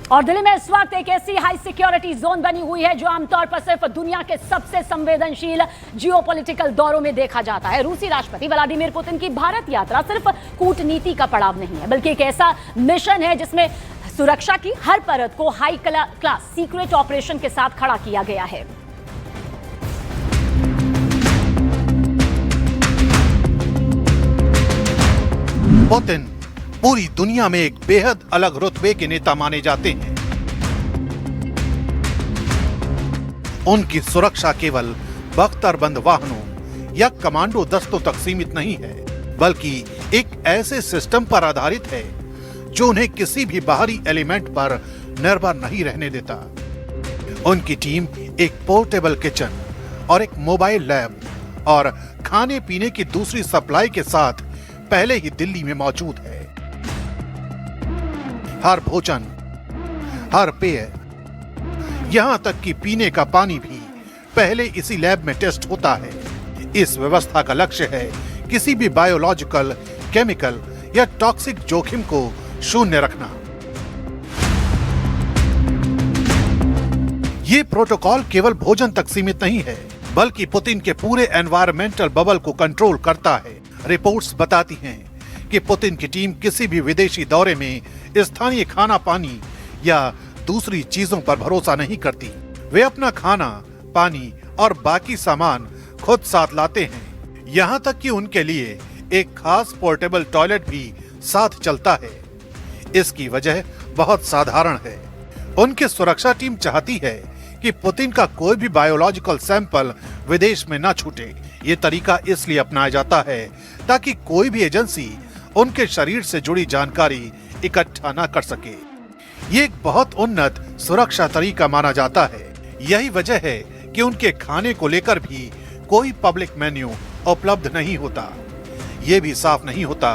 और दिल्ली में इस वक्त एक ऐसी हाई सिक्योरिटी जोन बनी हुई है जो आमतौर पर सिर्फ दुनिया के सबसे संवेदनशील जियोपॉलिटिकल दौरों में देखा जाता है। रूसी राष्ट्रपति व्लादिमीर पुतिन की भारत यात्रा सिर्फ कूटनीति का पड़ाव नहीं है, बल्कि एक ऐसा मिशन है जिसमें सुरक्षा की हर परत को हाई क्लास सीक्रेट ऑपरेशन के साथ खड़ा किया गया है। पुतिन पूरी दुनिया में एक बेहद अलग रुतबे के नेता माने जाते हैं। उनकी सुरक्षा केवल बख्तरबंद वाहनों या कमांडो दस्तों तक सीमित नहीं है, बल्कि एक ऐसे सिस्टम पर आधारित है जो उन्हें किसी भी बाहरी एलिमेंट पर निर्भर नहीं रहने देता। उनकी टीम एक पोर्टेबल किचन और एक मोबाइल लैब और खाने पीने की दूसरी सप्लाई के साथ पहले ही दिल्ली में मौजूद है। हर भोजन, हर पेय, यहां तक कि पीने का पानी भी पहले इसी लैब में टेस्ट होता है। इस व्यवस्था का लक्ष्य है किसी भी बायोलॉजिकल, केमिकल या टॉक्सिक जोखिम को शून्य रखना। ये प्रोटोकॉल केवल भोजन तक सीमित नहीं है, बल्कि पुतिन के पूरे एनवायरमेंटल बबल को कंट्रोल करता है। रिपोर्ट्स बताती हैं कि पुतिन की टीम किसी भी विदेशी दौरे में स्थानीय खाना पानी या दूसरी चीजों पर भरोसा नहीं करती। वे अपना खाना, पानी और बाकी सामान खुद साथ लाते हैं। यहाँ तक कि उनके लिए एक खास पोर्टेबल टॉयलेट भी साथ चलता है। इसकी वजह बहुत साधारण है। उनकी सुरक्षा टीम चाहती है कि पुतिन का कोई भी बायोलॉजिकल सैंपल विदेश में न छूटे। ये तरीका इसलिए अपनाया जाता है ताकि कोई भी एजेंसी उनके शरीर से जुड़ी जानकारी इकट्ठा न कर सके। ये एक बहुत उन्नत सुरक्षा तरीका माना जाता है। यही वजह है कि उनके खाने को लेकर भी कोई पब्लिक मेन्यू उपलब्ध नहीं होता। ये भी साफ नहीं होता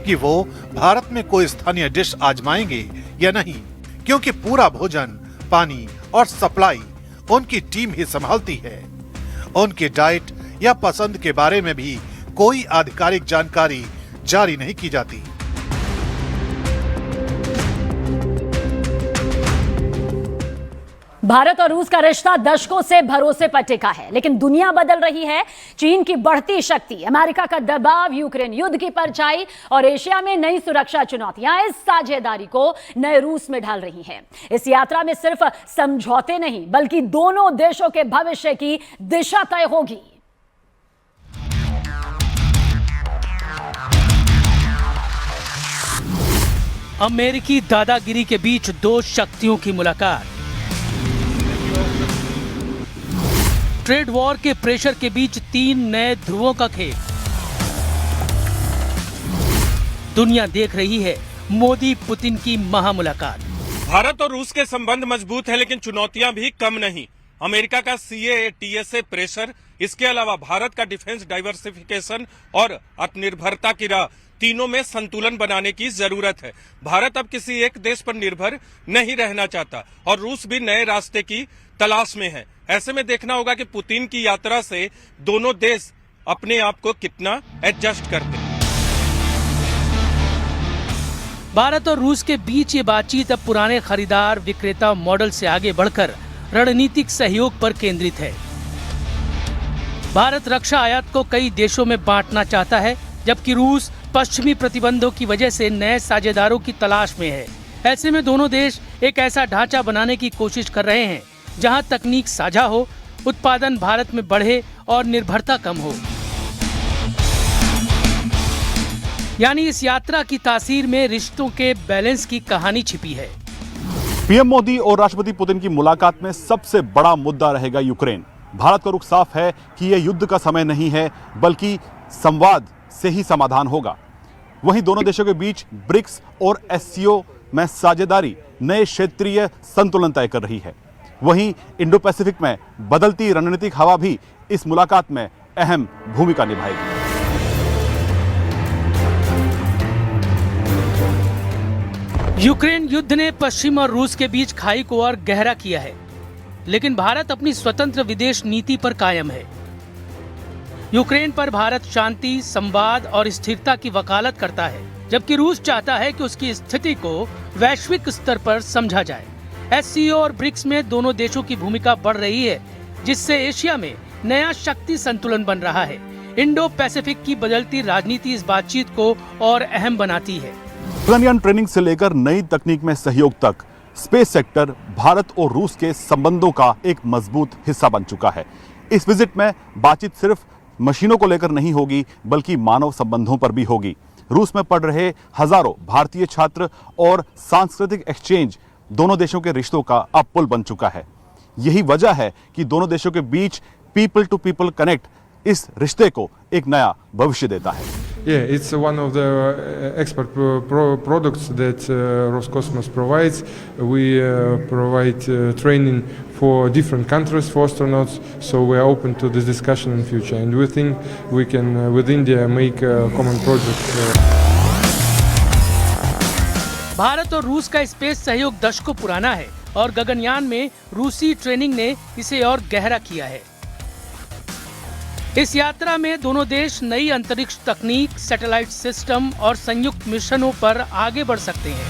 कि वो भारत में कोई स्थानीय डिश आजमाएंगे या नहीं, क्योंकि पूरा भोजन, पानी और सप्लाई उनकी टीम ही संभालती है। उनकी डाइट या पसंद के बारे में भी कोई आधिकारिक जानकारी जारी नहीं की जाती। भारत और रूस का रिश्ता दशकों से भरोसे पर टिका है, लेकिन दुनिया बदल रही है। चीन की बढ़ती शक्ति, अमेरिका का दबाव, यूक्रेन युद्ध की परछाई और एशिया में नई सुरक्षा चुनौतियां इस साझेदारी को नए रूस में ढाल रही हैं। इस यात्रा में सिर्फ समझौते नहीं, बल्कि दोनों देशों के भविष्य की दिशा तय होगी। अमेरिकी दादागिरी के बीच दो शक्तियों की मुलाकात, ट्रेड वॉर के प्रेशर के बीच तीन नए ध्रुवों का खेल। दुनिया देख रही है मोदी पुतिन की महामुलाकात। भारत और रूस के संबंध मजबूत है, लेकिन चुनौतियां भी कम नहीं। अमेरिका का सीए टीएसए प्रेशर, इसके अलावा भारत का डिफेंस डाइवर्सिफिकेशन और आत्मनिर्भरता की राह, तीनों में संतुलन बनाने की जरूरत है। भारत अब किसी एक देश पर निर्भर नहीं रहना चाहता और रूस भी नए रास्ते की तलाश में है। ऐसे में देखना होगा कि पुतिन की यात्रा से दोनों देश अपने आप को कितना एडजस्ट करते हैं। भारत और रूस के बीच ये बातचीत अब पुराने खरीदार विक्रेता मॉडल से आगे बढ़कर रणनीतिक सहयोग पर केंद्रित है। भारत रक्षा आयात को कई देशों में बांटना चाहता है, जबकि रूस पश्चिमी प्रतिबंधों की वजह से नए साझेदारों की तलाश में है। ऐसे में दोनों देश एक ऐसा ढांचा बनाने की कोशिश कर रहे हैं जहां तकनीक साझा हो, उत्पादन भारत में बढ़े और निर्भरता कम हो। यानी इस यात्रा की तासीर में रिश्तों के बैलेंस की कहानी छिपी है। पीएम मोदी और राष्ट्रपति पुतिन की मुलाकात में सबसे बड़ा मुद्दा रहेगा यूक्रेन। भारत का रुख साफ है कि यह युद्ध का समय नहीं है, बल्कि संवाद से ही समाधान होगा। वहीं दोनों देशों के बीच ब्रिक्स और एससीओ में साझेदारी नए क्षेत्रीय संतुलन तय कर रही है। वहीं इंडो पैसिफिक में बदलती रणनीतिक हवा भी इस मुलाकात में अहम भूमिका निभाएगी। यूक्रेन युद्ध ने पश्चिम और रूस के बीच खाई को और गहरा किया है, लेकिन भारत अपनी स्वतंत्र विदेश नीति पर कायम है। यूक्रेन पर भारत शांति, संवाद और स्थिरता की वकालत करता है, जबकि रूस चाहता है कि उसकी स्थिति को वैश्विक स्तर पर समझा जाए। SCO और ब्रिक्स में दोनों देशों की भूमिका बढ़ रही है, जिससे एशिया में नया शक्ति संतुलन बन रहा है। इंडो पैसिफिक की बदलती राजनीति इस बातचीत को और अहम बनाती है। गगनयान ट्रेनिंग से लेकर नई तकनीक में सहयोग तक स्पेस सेक्टर भारत और रूस के संबंधों का एक मजबूत हिस्सा बन चुका है। इस विजिट में बातचीत सिर्फ मशीनों को लेकर नहीं होगी, बल्कि मानव संबंधों पर भी होगी। रूस में पढ़ रहे हजारों भारतीय छात्र और सांस्कृतिक एक्सचेंज दोनों देशों के रिश्तों का अब पुल बन चुका है। यही वजह है कि दोनों देशों के बीच पीपल टू पीपल कनेक्ट इस रिश्ते को एक नया भविष्य देता है। Yeah, it's one of the export products that Roscosmos provides. We provide training for different countries for astronauts, so we are open to this discussion in future. And we think we can, with India, make a common project. Bharat और रूस का space सहयोग दशकों पुराना है और गगनयान में रूसी ट्रेनिंग ने इसे और गहरा किया है। इस यात्रा में दोनों देश नई अंतरिक्ष तकनीक, सैटेलाइट सिस्टम और संयुक्त मिशनों पर आगे बढ़ सकते हैं।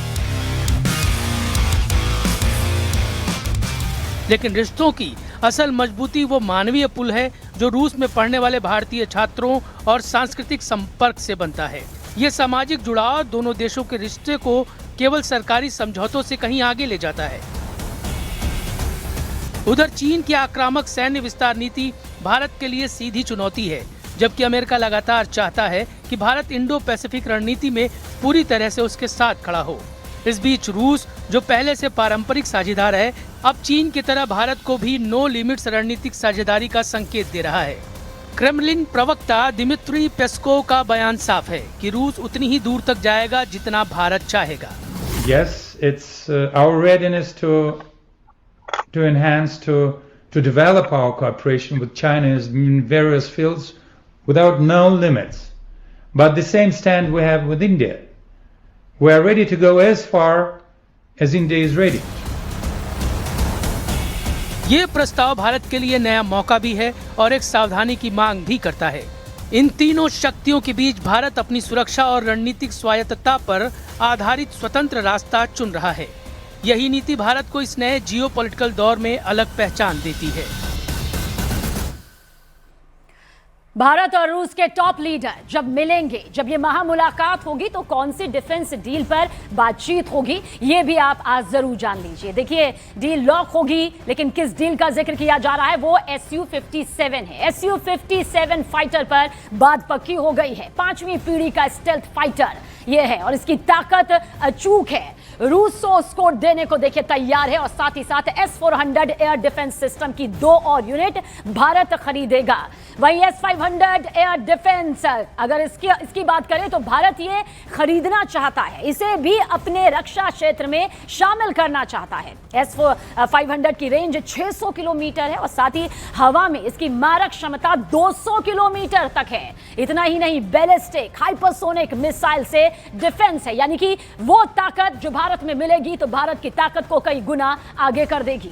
लेकिन रिश्तों की असल मजबूती वो मानवीय पुल है जो रूस में पढ़ने वाले भारतीय छात्रों और सांस्कृतिक संपर्क से बनता है। ये सामाजिक जुड़ाव दोनों देशों के रिश्ते को केवल सरकारी समझौतों से कहीं आगे ले जाता है। उधर चीन की आक्रामक सैन्य विस्तार नीति भारत के लिए सीधी चुनौती है, जबकि अमेरिका लगातार चाहता है कि भारत इंडो पैसिफिक रणनीति में पूरी तरह से उसके साथ खड़ा हो। इस बीच रूस, जो पहले से पारंपरिक साझेदार है, अब चीन की तरह भारत को भी नो लिमिट्स रणनीतिक साझेदारी का संकेत दे रहा है। क्रेमलिन प्रवक्ता दिमित्री पेस्कोव का बयान साफ है कि रूस उतनी ही दूर तक जाएगा जितना भारत चाहेगा। Yes, it's our readiness to enhance, to develop our cooperation with China in various fields without no limits. But the same stand we have with India. We are ready to go as far as India is ready. ये प्रस्ताव भारत के लिए नया मौका भी है और एक सावधानी की मांग भी करता है। इन तीनों शक्तियों के बीच भारत अपनी सुरक्षा और रणनीतिक स्वायत्तता पर आधारित स्वतंत्र रास्ता चुन रहा है। यही नीति भारत को इस नए जियोपॉलिटिकल दौर में अलग पहचान देती है। भारत और रूस के टॉप लीडर जब मिलेंगे, जब ये महामुलाकात होगी, तो कौन सी डिफेंस डील पर बातचीत होगी, ये भी आप आज जरूर जान लीजिए। देखिए, डील लॉक होगी, लेकिन किस डील का जिक्र किया जा रहा है वो Su-57 है। Su-57 फाइटर पर बात पक्की हो गई है। 5वीं पीढ़ी का स्टेल्थ फाइटर ये है और इसकी ताकत अचूक है। रूस उसको देने को देखिए तैयार है और साथ ही साथ S-400 एयर डिफेंस सिस्टम की 2 और यूनिट भारत खरीदेगा। वही S-500 एयर डिफेंस, अगर इसकी बात करें तो भारत ये खरीदना चाहता है, इसे भी अपने रक्षा क्षेत्र में शामिल करना चाहता है। S-500 की रेंज 600 किलोमीटर है और साथ ही हवा में इसकी मारक क्षमता 200 किलोमीटर तक है। इतना ही नहीं, बैलिस्टिक हाइपरसोनिक मिसाइल से डिफेंस है, यानी कि वो ताकत जो भारत में मिलेगी तो भारत की ताकत को कई गुना आगे कर देगी।